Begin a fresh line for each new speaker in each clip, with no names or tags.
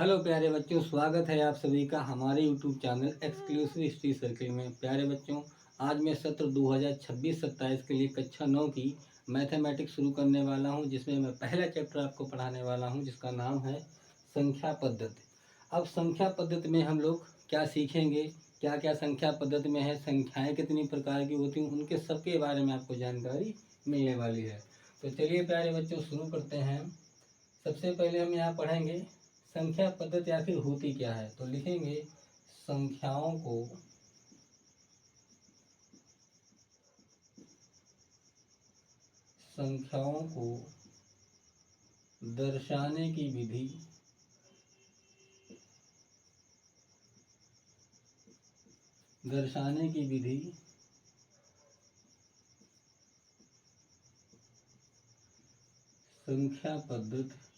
Hello प्यारे बच्चों, स्वागत है आप सभी का हमारे YouTube channel exclusive history circle में। प्यारे बच्चों, आज मैं सत्र 2026-27 के लिए कक्षा 9 की मैथमेटिक्स शुरू करने वाला हूं, जिसमें मैं पहला चैप्टर आपको पढ़ाने वाला हूं, जिसका नाम है संख्या पद्धति। अब संख्या पद्धति में हम लोग क्या सीखेंगे, क्या क्या संख्या पद्धति में है, संख्याएँ कितनी प्रकार की होती हैं, उनके सबके बारे में आपको जानकारी मिलने वाली है। तो चलिए प्यारे बच्चों, शुरू करते हैं। सबसे पहले हम यहाँ पढ़ेंगे संख्या पद्धति आखिर होती क्या है। तो लिखेंगे संख्याओं को संख्याओं को दर्शाने की विधि संख्या पद्धति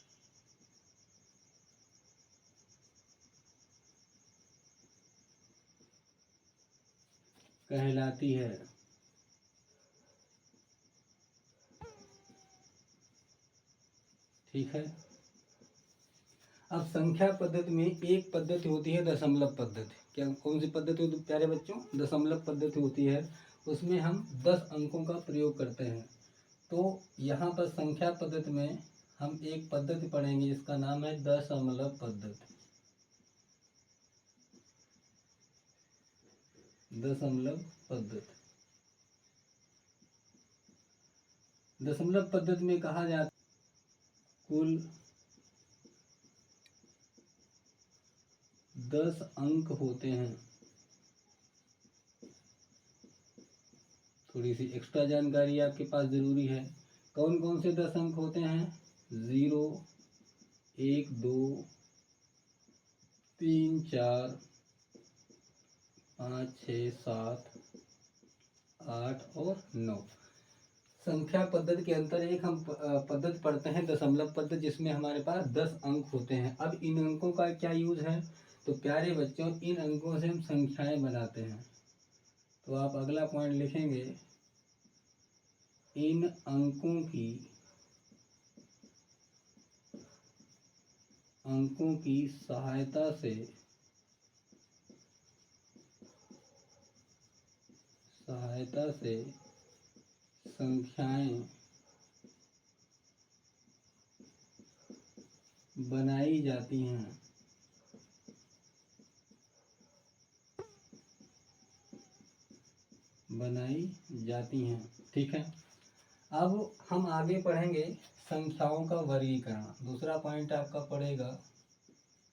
कहलाती है। ठीक है। अब संख्या पद्धति में एक पद्धति होती है दशमलव पद्धति। क्या कौन सी पद्धति होती है प्यारे बच्चों? दशमलव पद्धति होती है। उसमें हम 10 अंकों का प्रयोग करते हैं। तो यहाँ पर संख्या पद्धति में हम एक पद्धति पढ़ेंगे जिसका नाम है दशमलव पद्धति। दशमलव पद्धति दशमलव पद्धति में कहा जाता कुल 10 अंक होते हैं। थोड़ी सी एक्स्ट्रा जानकारी आपके पास जरूरी है। कौन कौन से 10 अंक होते हैं? 0, 1, 2, 3, 4, 5, 6, 7, 8 और 9। संख्या पद्धति के अंतर एक हम पद्धति पढ़ते हैं दशमलव पद्धति, जिसमें हमारे पास 10 अंक होते हैं। अब इन अंकों का क्या यूज है? तो प्यारे बच्चों, इन अंकों से हम संख्याएं बनाते हैं। तो आप अगला पॉइंट लिखेंगे, इन अंकों की सहायता से संख्याएं बनाई जाती हैं। ठीक है। अब हम आगे पढ़ेंगे संख्याओं का वर्गीकरण। दूसरा पॉइंट आपका पड़ेगा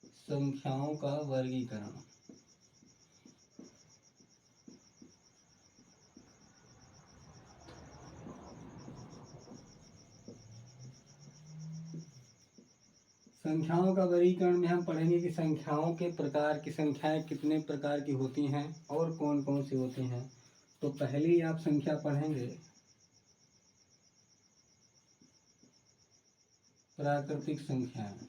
संख्याओं का वर्गीकरण। संख्याओं का वर्गीकरण में हम पढ़ेंगे कि संख्याओं के प्रकार की संख्याएं कितने प्रकार की होती हैं और कौन कौन सी होती हैं। तो पहले ही आप संख्या पढ़ेंगे प्राकृतिक संख्याएं।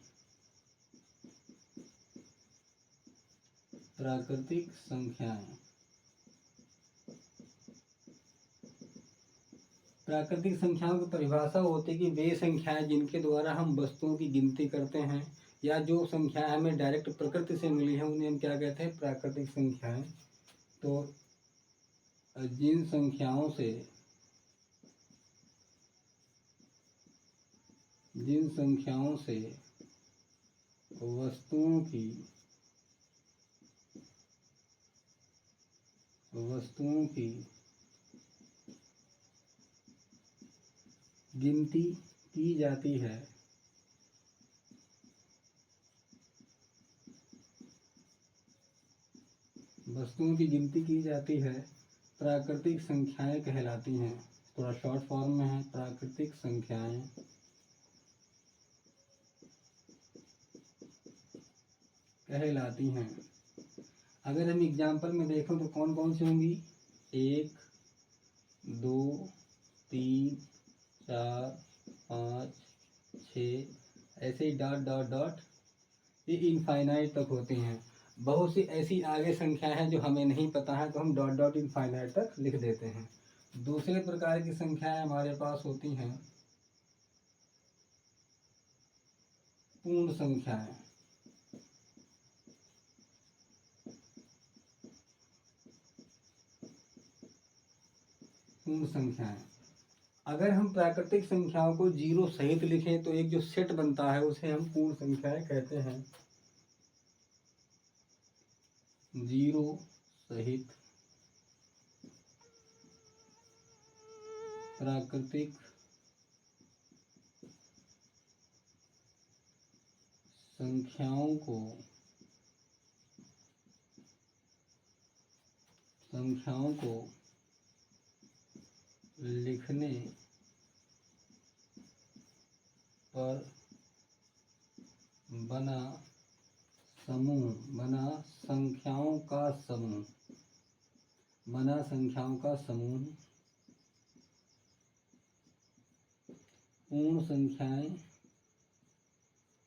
प्राकृतिक संख्याओं की परिभाषा होती है कि वे संख्याएं जिनके द्वारा हम वस्तुओं की गिनती करते हैं, या जो संख्याएं हमें डायरेक्ट प्रकृति से मिली हैं, उन्हें हम क्या कहते हैं? प्राकृतिक संख्याएं। तो जिन संख्याओं से वस्तुओं की गिनती की जाती है, प्राकृतिक संख्याएं कहलाती हैं। थोड़ा शॉर्ट फॉर्म में है, प्राकृतिक संख्याएं कहलाती हैं। अगर हम एग्जाम्पल में देखें तो कौन कौन सी होंगी? 1, 2, 3, 4, 5, 6, ऐसे ही डॉट डॉट डॉट, ये इनफाइनाइट तक होती हैं। बहुत सी ऐसी आगे संख्या हैं जो हमें नहीं पता है, तो हम डॉट डॉट इनफाइनाइट तक लिख देते हैं। दूसरे प्रकार की संख्याएं हमारे पास होती हैं पूर्ण संख्याएं। पूर्ण संख्याएं। अगर हम प्राकृतिक संख्याओं को जीरो सहित लिखें तो एक जो सेट बनता है उसे हम पूर्ण संख्याएं कहते हैं। जीरो सहित प्राकृतिक संख्याओं को लिखने पर बना संख्याओं का समूह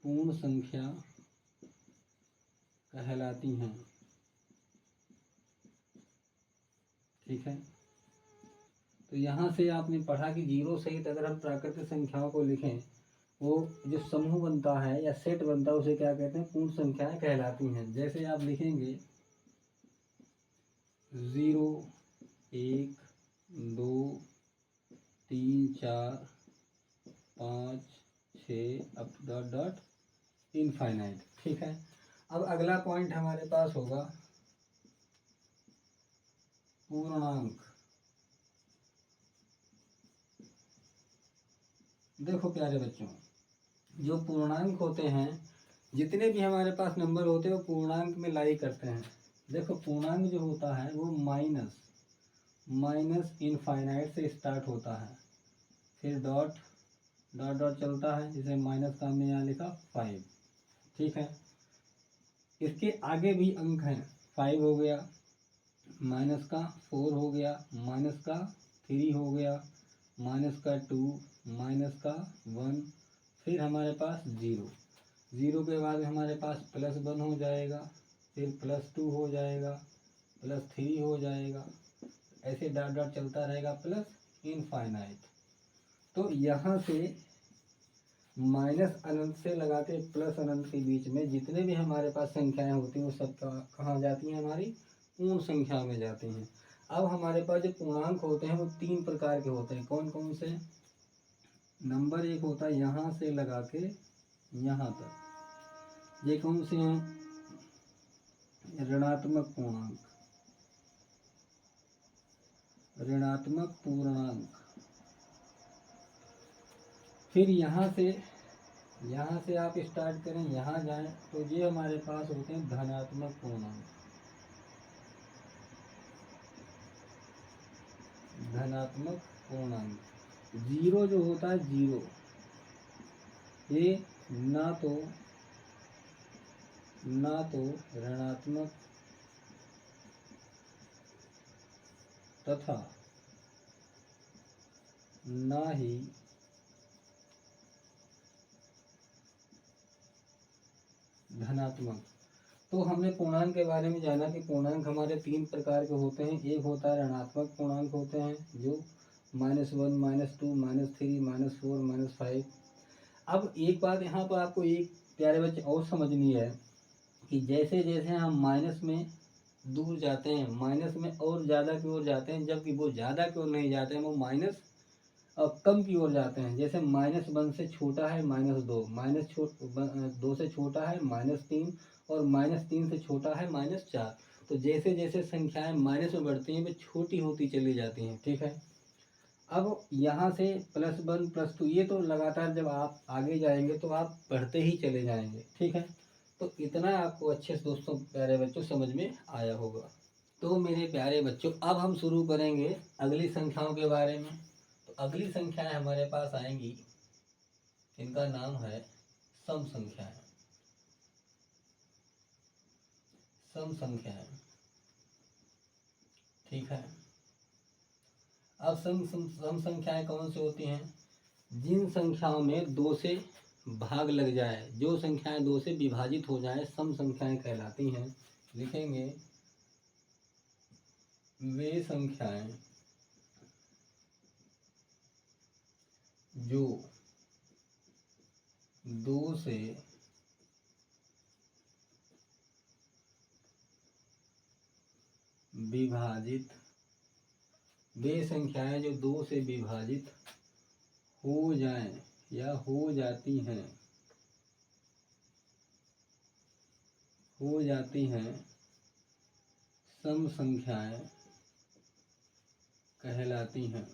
पूर्ण संख्या कहलाती हैं। ठीक है, तो यहाँ से आपने पढ़ा कि जीरो सहित अगर हम प्राकृतिक संख्याओं को लिखें, वो जो समूह बनता है या सेट बनता है उसे क्या कहते हैं? पूर्ण संख्याएं कहलाती हैं। जैसे आप लिखेंगे 0 1 2 3 4 5 6 अप डॉट डॉट इनफाइनाइट। ठीक है, अब अगला पॉइंट हमारे पास होगा पूर्णांक। देखो प्यारे बच्चों, जो पूर्णांक होते हैं, जितने भी हमारे पास नंबर होते हैं वो पूर्णांक में लाई करते हैं। देखो पूर्णांक जो होता है वो माइनस इनफाइनाइट से स्टार्ट होता है, फिर डॉट डॉट डॉट चलता है, जिसे माइनस का हमने यहाँ लिखा 5। ठीक है, इसके आगे भी अंक हैं, 5 हो गया, माइनस का 4 हो गया, माइनस का 3 हो गया, माइनस का 2, माइनस का 1, फिर हमारे पास 0 के बाद हमारे पास +1 हो जाएगा, फिर +2 हो जाएगा, +3 हो जाएगा, ऐसे डॉट डॉट चलता रहेगा प्लस इनफाइनाइट। तो यहाँ से माइनस अनंत से लगा के प्लस अनंत के बीच में जितने भी हमारे पास संख्याएं होती हैं वो सब कहाँ जाती हैं? हमारी पूर्ण संख्या में जाती हैं। अब हमारे पास जो पूर्णांक होते हैं वो 3 प्रकार के होते हैं। कौन कौन से? नंबर 1 होता है यहाँ से लगा के यहाँ तक, ये कौन से हैं? ऋणात्मक पूर्णांक। फिर यहाँ से आप स्टार्ट करें, यहाँ जाएं तो ये हमारे पास होते हैं धनात्मक पूर्णांक। जीरो जो होता है, जीरो ये ना तो ऋणात्मक तथा ना ही धनात्मक। तो हमने पूर्णांक के बारे में जाना कि पूर्णांक हमारे 3 प्रकार के होते हैं। एक होता है ऋणात्मक पूर्णांक होते हैं, जो -1, -2, -3, -4, -5। अब एक बात यहाँ पर आपको एक प्यारे बच्चे और समझनी है कि जैसे जैसे हम माइनस में दूर जाते हैं, माइनस में और ज़्यादा की ओर जाते हैं, जबकि वो ज़्यादा की ओर नहीं जाते हैं, वो माइनस कम की ओर जाते हैं। जैसे -1 से छोटा है -2, -2 से छोटा है -3, और -3 से छोटा है -4। तो जैसे जैसे संख्याएं माइनस में बढ़ती हैं वे छोटी होती चली जाती हैं। ठीक है, अब यहाँ से +1 +2 ये तो लगातार जब आप आगे जाएंगे तो आप बढ़ते ही चले जाएंगे। ठीक है, तो इतना आपको अच्छे से दोस्तों प्यारे बच्चों समझ में आया होगा। तो मेरे प्यारे बच्चों, अब हम शुरू करेंगे अगली संख्याओं के बारे में। तो अगली संख्याएं हमारे पास आएंगी, इनका नाम है सम संख्याएं। ठीक है, अब सम संख्याएं कौन सी होती हैं? जिन संख्याओं में 2 से भाग लग जाए, जो संख्याएं 2 से विभाजित हो जाए, सम संख्याएं कहलाती हैं। लिखेंगे वे संख्याएं जो 2 से विभाजित वे संख्याएं जो 2 से विभाजित हो जाएं या हो जाती हैं सम संख्याएं कहलाती हैं।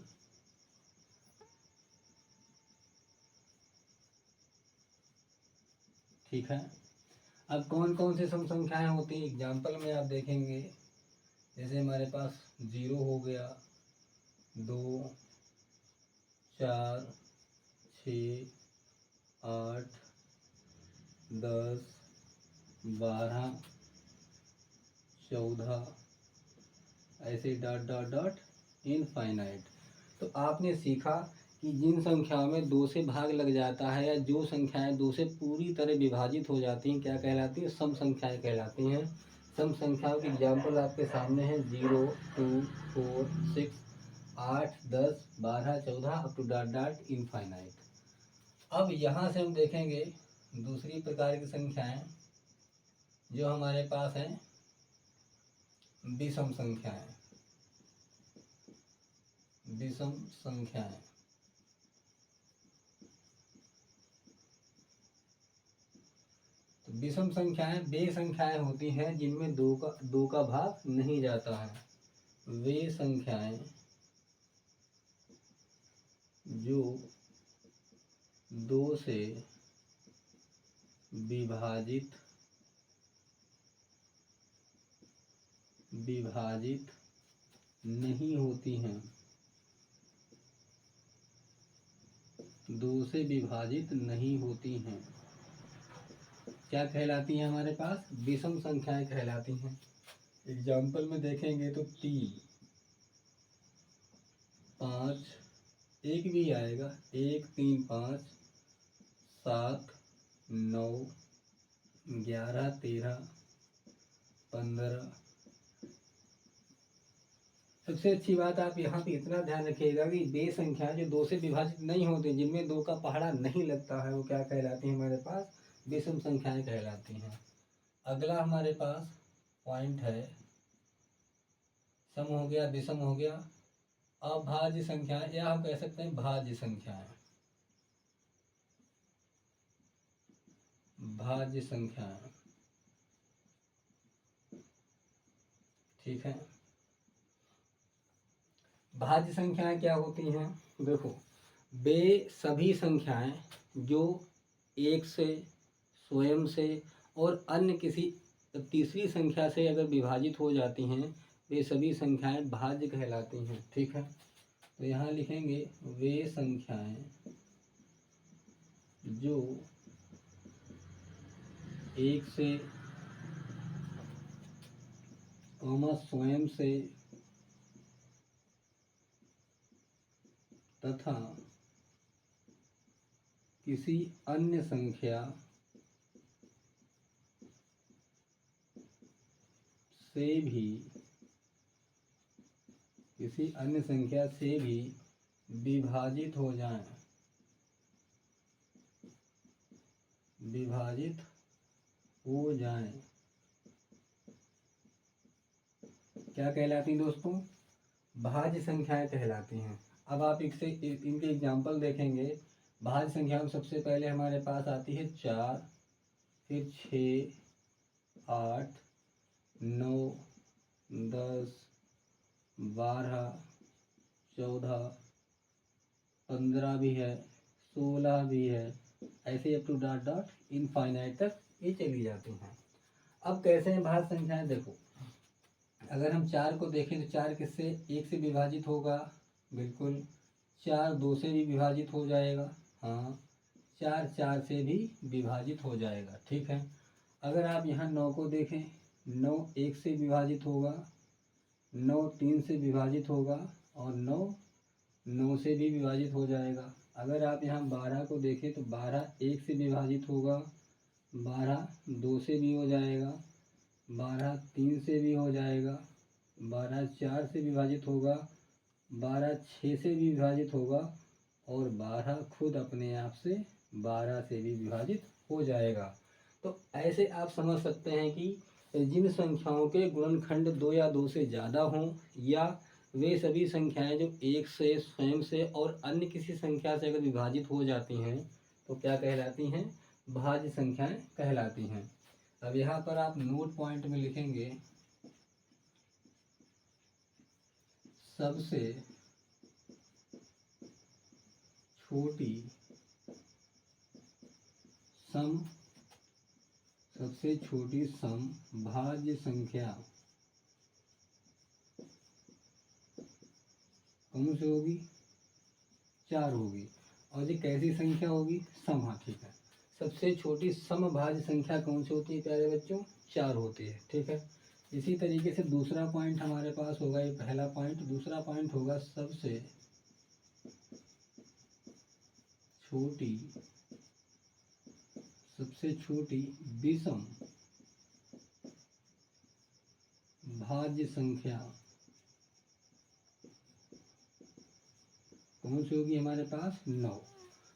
ठीक है। अब कौन कौन से सम संख्याएं होती हैं एग्जाम्पल में आप देखेंगे, जैसे हमारे पास 0 हो गया, 2, 4, 6, 8, 10, 12, 14, ऐसे डॉट डॉट डॉट इनफाइनाइट। तो आपने सीखा कि जिन संख्याओं में 2 से भाग लग जाता है या जो संख्याएं 2 से पूरी तरह विभाजित हो जाती हैं क्या कहलाती हैं? सम संख्याएं कहलाती हैं। सम संख्याओं की एग्जाम्पल आपके सामने है 0, 2, 4, 6, 8, 10, 12, 14 up to dot dot infinite. अब यहाँ से हम देखेंगे दूसरी प्रकार की संख्याएं जो हमारे पास हैं विषम संख्याएं। विषम संख्याएं तो विषम संख्याएं वे संख्याएं होती हैं जिनमें दो का भाग नहीं जाता है। वे संख्याएं जो 2 से विभाजित नहीं होती हैं। 2 से विभाजित नहीं होती हैं क्या कहलाती हैं? हमारे पास विषम संख्याएं कहलाती हैं। एग्जाम्पल में देखेंगे तो 3, 5, एक भी आएगा, 1, 3, 5, 7, 9, 11, 13, 15। सबसे अच्छी बात आप यहाँ पे इतना ध्यान रखिएगा कि वे संख्या जो 2 से विभाजित नहीं होती, जिनमें 2 का पहाड़ा नहीं लगता है, वो क्या कहलाती है? हमारे पास विषम संख्याएं कहलाती हैं। अगला हमारे पास पॉइंट है, सम हो गया, विषम हो गया, अभाज्य संख्याएं या हम कह सकते हैं भाज्य संख्याएं। भाज्य संख्याएं, ठीक है। भाज्य संख्याएं क्या होती हैं? देखो, वे सभी संख्याएं जो 1 से, स्वयं से और अन्य किसी तीसरी संख्या से अगर विभाजित हो जाती हैं, वे सभी संख्याएं भाज्य कहलाती हैं। ठीक है। तो यहाँ लिखेंगे वे संख्याएं जो 1 से, स्वयं से तथा किसी अन्य संख्या से भी विभाजित हो जाएं, क्या कहलाती हैं दोस्तों? भाज्य संख्याएं कहलाती हैं। अब आप इनके एग्जाम्पल देखेंगे। भाज्य संख्या में सबसे पहले हमारे पास आती है 4, फिर 6, 8, 9, 10, 12, 14, 15 भी है, 16 भी है, ऐसे up to dot dot infinite तक ये चली जाती हैं। अब कैसे हैं भाज्य संख्याएं? देखो, अगर हम 4 को देखें तो 4 किससे? 1 से विभाजित होगा, बिल्कुल। 4 2 से भी विभाजित हो जाएगा, हाँ। 4 4 से भी विभाजित हो जाएगा, ठीक है। अगर आप यहाँ 9 को देखें, 9 1 से विभाजित होगा, 9 3 से विभाजित होगा और 9 9 से भी विभाजित हो जाएगा। अगर आप यहाँ 12 को देखें तो 12 1 से विभाजित होगा, 12 2 से भी हो जाएगा, 12 3 से भी हो जाएगा, 12 4 से विभाजित होगा, 12 6 से भी विभाजित होगा और 12 खुद अपने आप से 12 से भी विभाजित हो जाएगा। तो ऐसे आप समझ सकते हैं कि जिन संख्याओं के गुणनखंड 2 या 2 से ज़्यादा हों या वे सभी संख्याएं जो एक से, स्वयं से और अन्य किसी संख्या से अगर विभाजित हो जाती हैं तो क्या कहलाती हैं? भाज्य संख्याएं कहलाती हैं। अब यहाँ पर आप नोट पॉइंट में लिखेंगे सबसे छोटी सम, सबसे छोटी सम भाज्य संख्या कौन सी होगी? 4 होगी। और ये कैसी संख्या होगी? सम। हाँ ठीक है। सबसे छोटी समभाज्य संख्या कौन सी होती है प्यारे बच्चों? 4 होती है। ठीक है। इसी तरीके से दूसरा पॉइंट हमारे पास होगा, ये पहला पॉइंट। दूसरा पॉइंट होगा सबसे छोटी, सबसे छोटी विषम भाज्य संख्या कौन सी होगी हमारे पास? 9।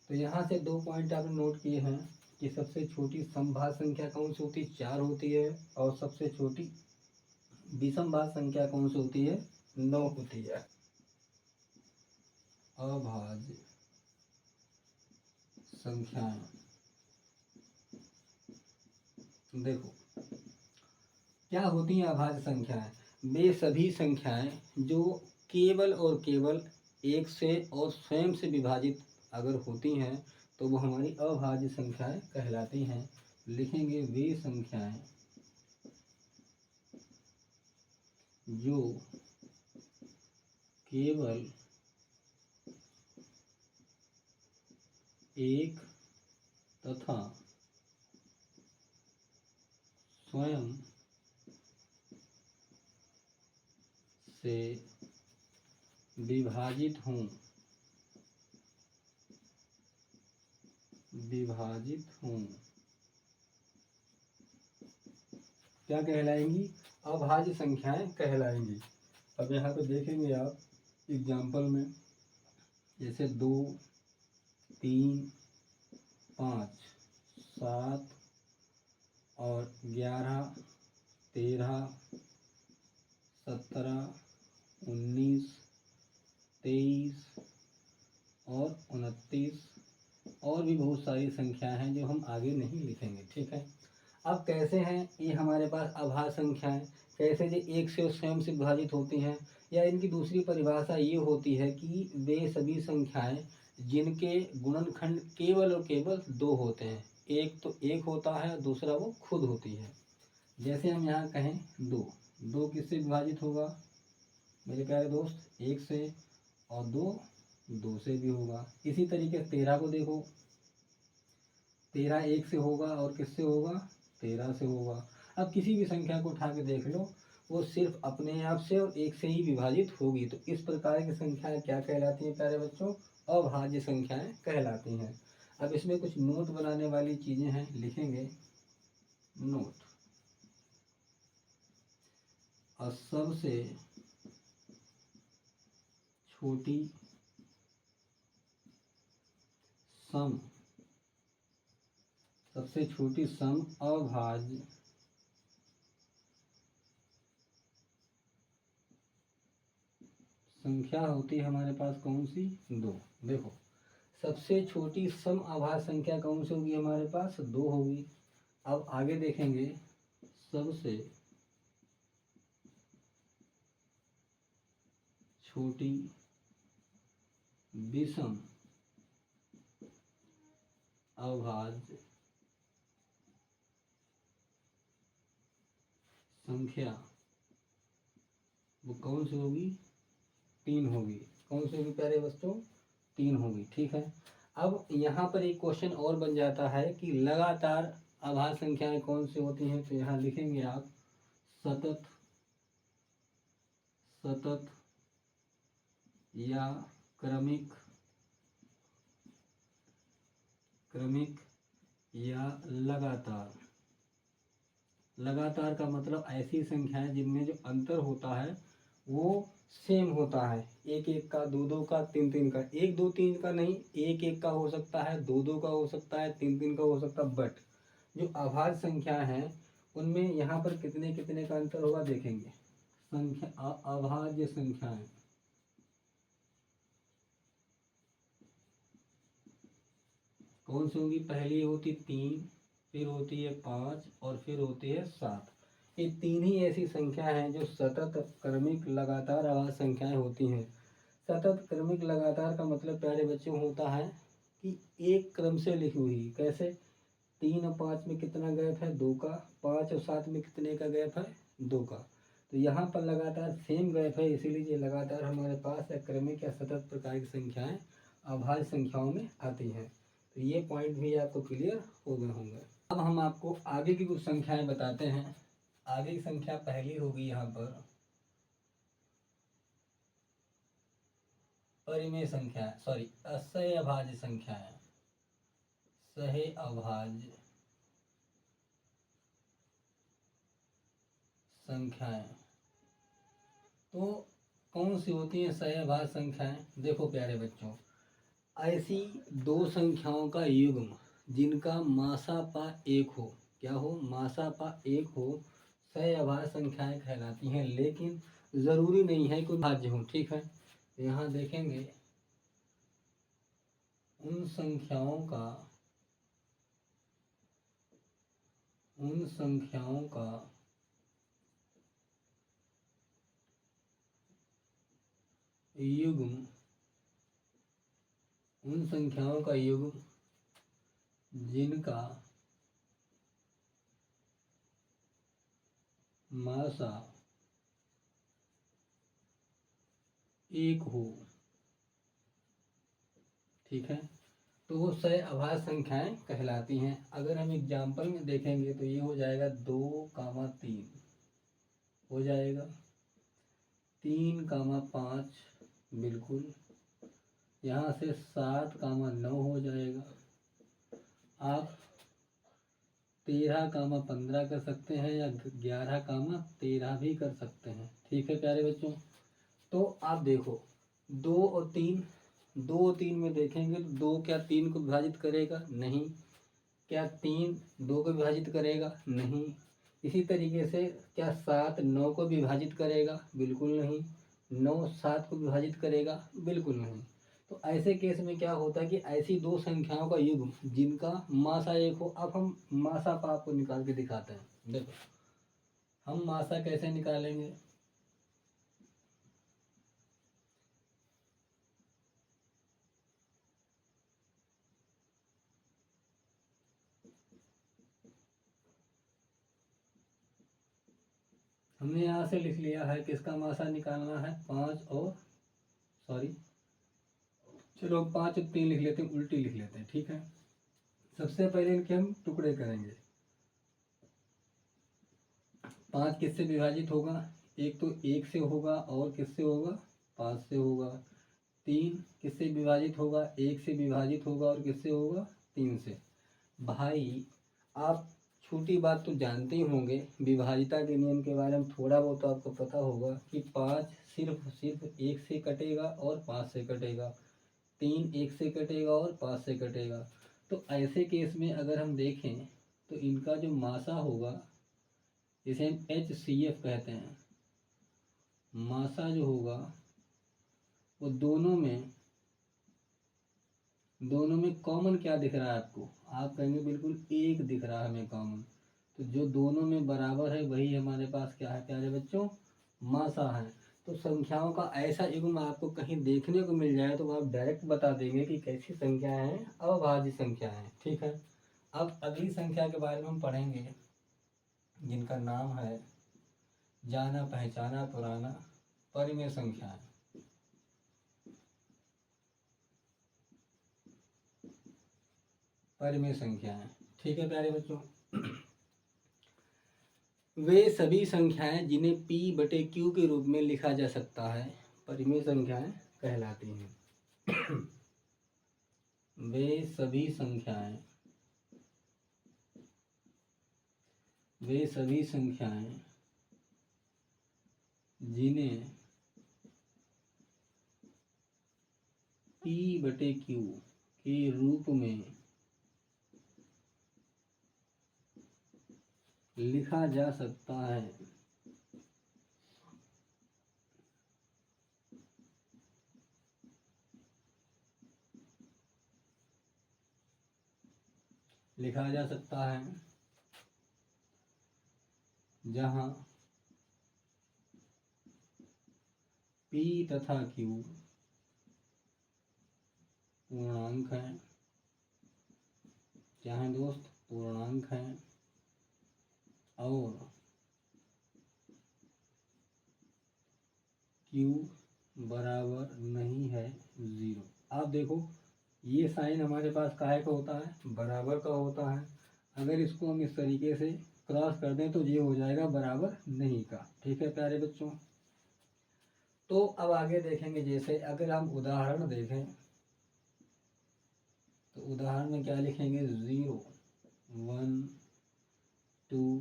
तो यहाँ से 2 पॉइंट आपने नोट किए हैं कि सबसे छोटी समभाज्य संख्या कौन सी होती है? 4 होती है। और सबसे छोटी विषम भाज्य संख्या कौन सी होती है? 9 होती है। अभाज्य संख्याएं, देखो क्या होती हैं अभाज्य संख्याएं? वे सभी संख्याएं जो केवल और केवल एक से और स्वयं से विभाजित अगर होती हैं तो वो हमारी अभाज्य संख्याएं कहलाती हैं। लिखेंगे वे संख्याएं जो केवल एक तथा स्वयं से विभाजित हों, क्या कहलाएंगी? अभाज्य संख्याएं कहलाएंगी। अब यहाँ पे देखेंगे आप एग्जाम्पल में, जैसे 2, 3, 5, 7 और 11, 13, 17, 19, 23 और 29 और भी बहुत सारी संख्याएं हैं जो हम आगे नहीं लिखेंगे। ठीक है। अब कैसे हैं ये हमारे पास अभाज्य संख्याएं? कैसे ये एक से स्वयं से विभाजित होती हैं, या इनकी दूसरी परिभाषा ये होती है कि वे सभी संख्याएं जिनके गुणनखंड केवल और केवल 2 होते हैं। एक तो एक होता है, दूसरा वो खुद होती है। जैसे हम यहाँ कहें 2, 2 किससे विभाजित होगा मेरे प्यारे दोस्त? 1 से। और 2 से भी होगा। इसी तरीके से 13 को देखो, 13 1 से होगा और किससे होगा? 13 से होगा। अब किसी भी संख्या को उठा के देख लो, वो सिर्फ अपने आप से और 1 से ही विभाजित होगी। तो इस प्रकार की संख्याएं क्या कहलाती हैं प्यारे बच्चों? अभाज्य संख्याएं कहलाती हैं। अब इसमें कुछ नोट बनाने वाली चीजें हैं, लिखेंगे नोट। और सबसे छोटी सम, सबसे छोटी सम अभाज्य संख्या होती है हमारे पास कौन सी? 2। देखो सबसे छोटी सम अभाज्य संख्या कौन सी होगी हमारे पास? 2 होगी। अब आगे देखेंगे सबसे छोटी विषम अभाज्य संख्या वो कौन सी होगी? 3 होगी। कौन सी होगी प्यारे बच्चों? 3 होगी। ठीक है। अब यहाँ पर एक क्वेश्चन और बन जाता है कि लगातार अभाज्य संख्याएं कौन सी होती हैं? तो यहाँ लिखेंगे आप सतत, सतत या क्रमिक, क्रमिक या लगातार। लगातार का मतलब ऐसी संख्याएं जिनमें जो अंतर होता है वो सेम होता है। 1 1 का, 2 2 का, 3 3 का। 1 2 3 का नहीं, 1 1 का हो सकता है, 2 2 का हो सकता है, 3 3 का हो सकता है। बट जो अभाज्य संख्या हैं उनमें यहाँ पर कितने कितने का अंतर होगा देखेंगे। संख्या अभाज्य संख्याएं कौन सी होंगी? पहली होती 3, फिर होती है 5 और फिर होती है 7। ये तीन ही ऐसी संख्या हैं जो सतत क्रमिक लगातार आवाज संख्याएं होती हैं। सतत क्रमिक लगातार का मतलब प्यारे बच्चों होता है कि एक क्रम से लिखी हुई। कैसे? 3 और 5 में कितना गैप है? 2 का। 5 और 7 में कितने का गैप है? 2 का। तो यहाँ पर लगातार सेम गैप है, इसीलिए ये लगातार हमारे पास या क्रमिक या सतत प्रकार की संख्याएं अभाज्य संख्याओं में आती हैं। तो ये पॉइंट भी आपको क्लियर हो गए होंगे। अब हम आपको आगे की कुछ संख्याएं बताते हैं। आगे की संख्या पहली होगी यहाँ पर परिमेय संख्या, सॉरी असह्य अभाज्य संख्याएं। सहे अभाज्य संख्याएं तो कौन सी होती हैं सहे अभाज्य संख्याएं? देखो प्यारे बच्चों, ऐसी दो संख्याओं का युग्म जिनका मासापा 1 हो। क्या हो? मासापा 1 हो, सहे अभाज्य संख्याएं कहलाती हैं। लेकिन ज़रूरी नहीं है कि भाज्य हो। ठीक है, यहाँ देखेंगे उन संख्याओं का युग्म, उन संख्याओं का युग्म जिनका मासा 1 हो। ठीक है, तो वो सह अभाज्य संख्याएं कहलाती हैं। अगर हम एग्जाम्पल में देखेंगे तो ये हो जाएगा 2, 3 हो जाएगा, 3, 5 बिल्कुल, यहाँ से 7, 9 हो जाएगा। आप 13, 15 कर सकते हैं या 11, 13 भी कर सकते हैं। ठीक है प्यारे बच्चों, तो आप देखो 2 और 3, 2 और 3 में देखेंगे तो 2 क्या 3 को विभाजित करेगा? नहीं। क्या 3 2 को विभाजित करेगा? नहीं। इसी तरीके से क्या 7 9 को विभाजित करेगा? बिल्कुल नहीं। 9 7 को विभाजित करेगा? बिल्कुल नहीं। तो ऐसे केस में क्या होता है कि ऐसी दो संख्याओं का युग्म जिनका मासा 1 हो। अब हम मासा का आपको निकाल के दिखाते हैं। देखो हम मासा कैसे निकालेंगे? हमने यहाँ से लिख लिया है किसका मासा निकालना है? 5 और सॉरी चलो 5 और 3 लिख लेते हैं, उल्टी लिख लेते हैं। ठीक है, सबसे पहले इनके हम टुकड़े करेंगे। 5 किससे विभाजित होगा? एक तो 1 से होगा और किससे होगा? 5 से होगा। 3 किससे विभाजित होगा? 1 से विभाजित होगा और किससे होगा? 3 से। भाई आप छोटी बात तो जानते ही होंगे, विभाजिता के नियम के बारे में थोड़ा बहुत तो आपको पता होगा कि 5 सिर्फ 1 से कटेगा और 5 से कटेगा। 3 1 से कटेगा और 5 से कटेगा। तो ऐसे केस में अगर हम देखें तो इनका जो मासा होगा, जिसे हम HCF कहते हैं, मासा जो होगा वो दोनों में कॉमन क्या दिख रहा है आपको? आप कहेंगे बिल्कुल 1 दिख रहा है हमें कॉमन। तो जो दोनों में बराबर है वही हमारे पास क्या है प्यारे बच्चों? मासा है। तो संख्याओं का ऐसा युग्म आपको कहीं देखने को मिल जाए तो आप डायरेक्ट बता देंगे कि कैसी संख्याएं हैं? अभाज्य संख्या है। ठीक है, अब अगली संख्या के बारे में हम पढ़ेंगे जिनका नाम है जाना पहचाना पुराना परिमेय संख्याएं। परिमेय संख्याएं, ठीक है प्यारे बच्चों, वे सभी संख्याएं जिन्हें P/Q के रूप में लिखा जा सकता है परिमेय संख्याएं कहलाती हैं। वे सभी संख्याएं जिन्हें P/Q के रूप में लिखा जा सकता है। लिखा जा सकता है, जहाँ P तथा Q पूर्णांक हैं। क्या है दोस्त? पूर्णांक हैं और Q बराबर नहीं है 0। आप देखो ये साइन हमारे पास काहे का होता है? बराबर का होता है। अगर इसको हम इस तरीके से क्रॉस कर दें तो ये हो जाएगा बराबर नहीं का। ठीक है प्यारे बच्चों, तो अब आगे देखेंगे। जैसे अगर हम उदाहरण देखें तो उदाहरण में क्या लिखेंगे? 0 1 2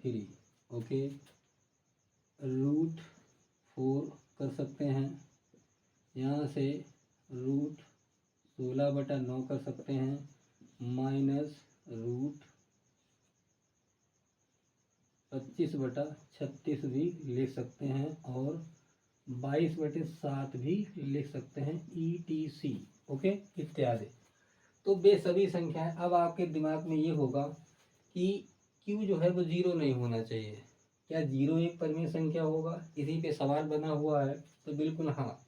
3। ओके, √4 कर सकते हैं। यहाँ से √16/9 कर सकते हैं, -√25/36 भी लिख सकते हैं और 22/7 भी लिख सकते हैं, ETC। ओके, इत्यादि। तो बेसभी संख्याएं। अब आपके दिमाग में ये होगा कि Q जो है वो 0 नहीं होना चाहिए। क्या 0 एक परिमेय संख्या होगा? इसी पे सवाल बना हुआ है। तो बिल्कुल हाँ।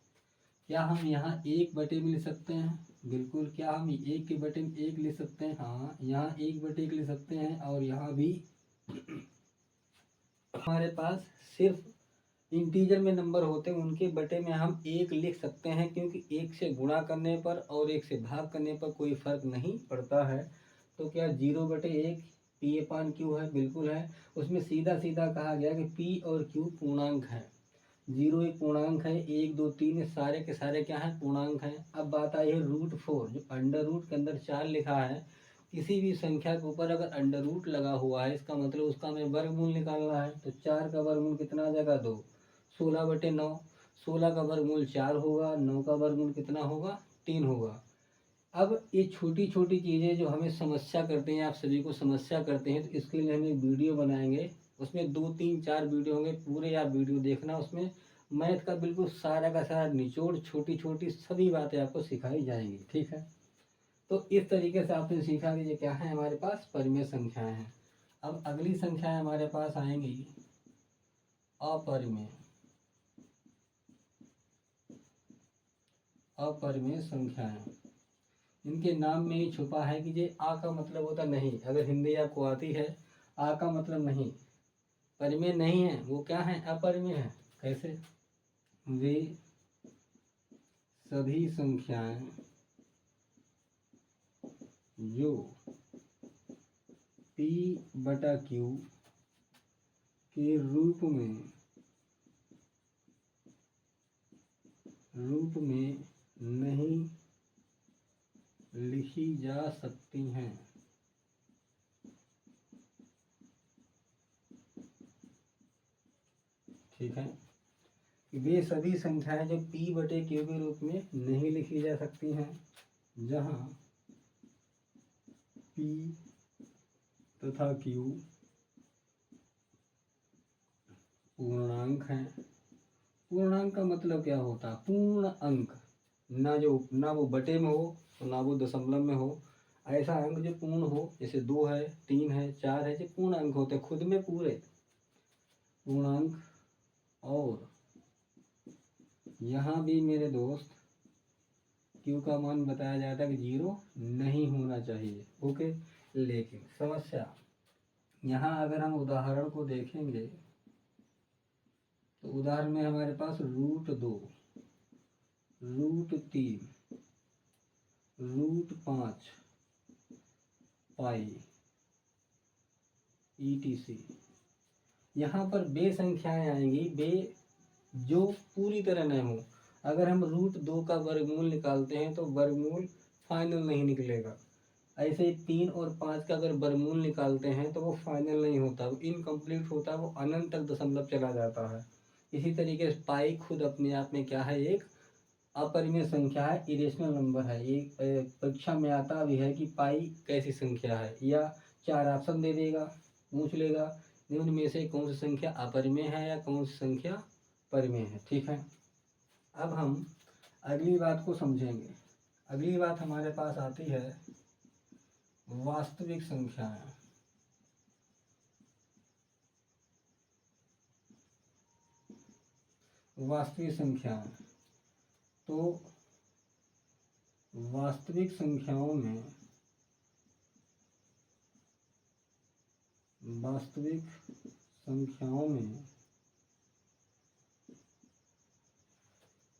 क्या हम यहाँ 1/में लिख सकते हैं? बिल्कुल। क्या हम 1 के बटे में 1 लिख सकते हैं? हाँ, यहाँ 1/1 लिख सकते हैं और यहाँ भी हमारे पास सिर्फ इंटीजर में नंबर होते हैं, उनके बटे में हम 1 लिख सकते हैं, क्योंकि 1 से गुणा करने पर और 1 से भाग करने पर कोई फर्क नहीं पड़ता है। तो क्या 0/1 P/Q है? बिल्कुल है। उसमें सीधा सीधा कहा गया कि P और Q पूर्णांक है। 0 एक पूर्णांक है, 1 2 3 सारे के सारे क्या हैं? पूर्णांक हैं। अब बात आई है √4, जो अंडर रूट के अंदर 4 लिखा है। किसी भी संख्या के ऊपर अगर अंडर रूट लगा हुआ है, इसका मतलब उसका हमें वर्गमूल निकालना है। तो 4 का वर्गमूल कितना आ जाएगा? 2। 16/9। 16 का वर्गमूल 4 होगा, 9 का वर्गमूल कितना होगा? 3 होगा। अब ये छोटी छोटी चीज़ें जो हमें समस्या करते हैं, आप सभी को समस्या करते हैं, तो इसके लिए हम एक वीडियो बनाएंगे। उसमें 2 3 4 वीडियो होंगे, पूरे आप वीडियो देखना। उसमें मैथ का बिल्कुल सारा का सारा निचोड़, छोटी छोटी सभी बातें आपको सिखाई जाएंगी। ठीक है, तो इस तरीके से आपने सीखा कि ये क्या है? हमारे पास परिमेय संख्याएं हैं। अब अगली संख्याएं हमारे पास आएंगी अपरिमेय। अपरिमेय संख्याएं, इनके नाम में ही छुपा है कि ये आ का मतलब होता नहीं। अगर हिंदी आपको आती है, आ का मतलब नहीं, परिमेय नहीं है, वो क्या है? अपरिमेय है। कैसे? वे सभी संख्याएं जो P/Q के रूप में नहीं लिखी जा सकती हैं। ठीक है, वे सभी संख्याएं जो P/Q के रूप में नहीं लिखी जा सकती हैं, जहां P तथा Q पूर्णांक हैं। पूर्णांक का मतलब क्या होता है? पूर्ण अंक, ना वो बटे में हो और ना वो दशमलव में हो। ऐसा अंक जो पूर्ण हो, जैसे 2 है, 3 है, 4 है, जो पूर्ण अंक होते हैं, खुद में पूरे पूर्णांक। और यहाँ भी मेरे दोस्त Q का मान बताया जाता है कि 0 नहीं होना चाहिए। ओके, लेकिन समस्या यहाँ अगर हम उदाहरण को देखेंगे तो उदाहरण में हमारे पास √2, √3, √5 पाई ETC। यहाँ पर बे संख्याएं आएंगी, बे जो पूरी तरह न हो। अगर हम √2 का वर्गमूल निकालते हैं तो वर्गमूल फाइनल नहीं निकलेगा। ऐसे ही 3 और 5 का अगर वर्गमूल निकालते हैं तो वो फाइनल नहीं होता, वो इनकम्प्लीट होता है, वो अनंत तक दशमलव चला जाता है। इसी तरीके से पाई खुद अपने आप में क्या है? एक अपरिमेय संख्या है, इरेशनल नंबर है। ये परीक्षा में आता भी है कि पाई कैसी संख्या है, या 4 ऑप्शन दे देगा, पूछ लेगा निम्न में से कौन सी संख्या अपरिमेय है या कौन सी संख्या परिमेय है। ठीक है, अब हम अगली बात को समझेंगे। अगली बात हमारे पास आती है वास्तविक संख्याएं। वास्तविक संख्याएं तो वास्तविक संख्याओं में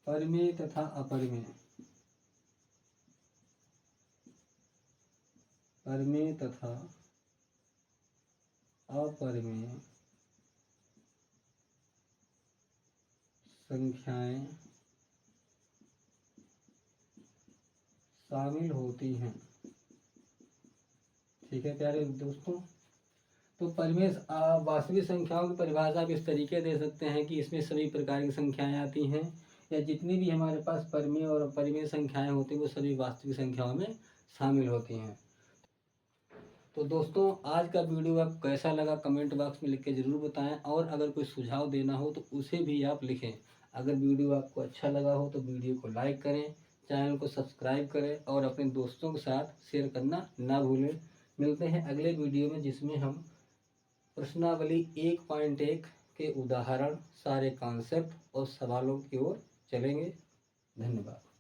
परिमेय तथा अपरिमेय, परिमेय तथा अपरिमेय संख्याएं शामिल होती हैं। ठीक है प्यारे दोस्तों, तो परिमेय वास्तविक संख्याओं की परिभाषा आप इस तरीके दे सकते हैं कि इसमें सभी प्रकार की संख्याएं आती हैं, या जितनी भी हमारे पास परिमेय और अपरिमेय संख्याएं होती हैं वो सभी वास्तविक संख्याओं में शामिल होती हैं। तो दोस्तों आज का वीडियो आपको कैसा लगा कमेंट बॉक्स में लिख के ज़रूर बताएं, और अगर कोई सुझाव देना हो तो उसे भी आप लिखें। अगर वीडियो आपको अच्छा लगा हो तो वीडियो को लाइक करें, चैनल को सब्सक्राइब करें और अपने दोस्तों के साथ शेयर करना ना भूलें। मिलते हैं अगले वीडियो में, जिसमें हम प्रश्नावली 1.1 के उदाहरण, सारे कॉन्सेप्ट और सवालों की ओर चलेंगे। धन्यवाद।